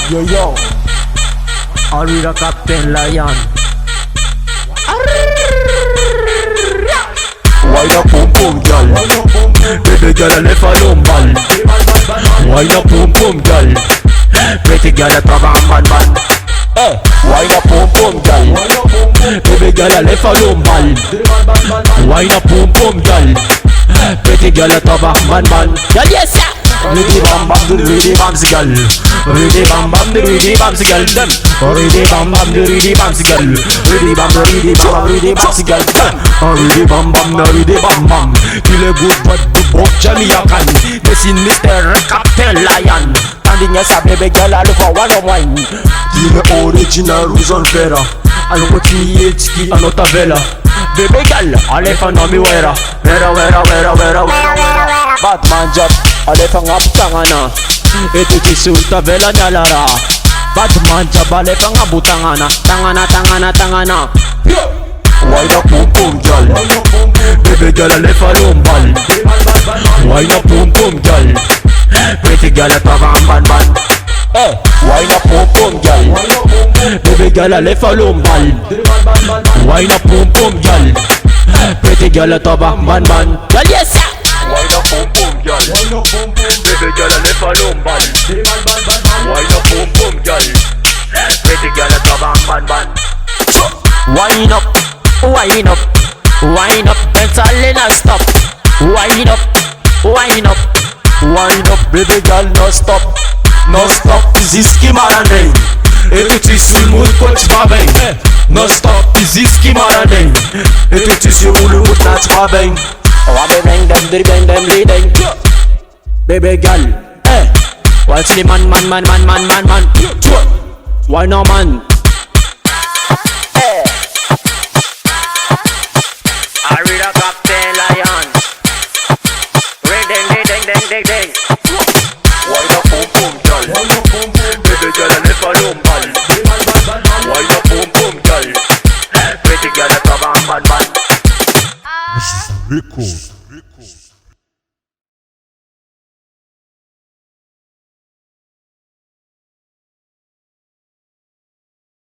Yo yo, are we the Captain Lion? Wine up pum pum girl, baby girl a left alone ball. Wine up pum pum girl, pretty girl a trava man man. Hey, wine up pum pum girl, baby girl a left alone ball. Wine up pum pum girl, pretty girl a trava man man. Girl yes sir. Ready bam bam, ready bam girl. Ready bam bam, ready bam girl. Them. Ready bam bam, ready bam girl. Ready bam, ready bam, ready bam girl. Ready bam bam, ready bam bam. Feel a good but the book Jamaican. This is Mr. Captain Lion. Standing as a baby girl, I look for one on one. The original rules on Vera. I look at me, it's key, I'm not a vela. Baby girl, I left on me wera. Batman job, I left on up tangana. Ito kisulta vela nyalara. Batman job, I left on abu tangana. Tangana. Wine up pum pum girl, baby girl I left alone ball. Wine up pum pum girl, pretty girl I trava man man. Hey, wine up pum pum girl, baby girl I left alone ball. Wine up pum pum girl, pretty girl I trava man man. Girl yes sir. Wine up pum pum girl, baby girl I left alone ball. Wine up pum pum girl, pretty girl I trava man man. Wine up. Wine up, dance all in a stop. Wine up, baby girl, no stop. Ziski maraneng, eti simul coach babeng. No stop, ziski maraneng, eti simul coach babeng. Wabe bang them leading. Baby girl, watch the man. Why no man? Are we the Captain Lion? Ding. Wine up pum pum girl, baby girl a left alone ball. Wine up pum pum girl, pretty girl a trava man man. This is a record.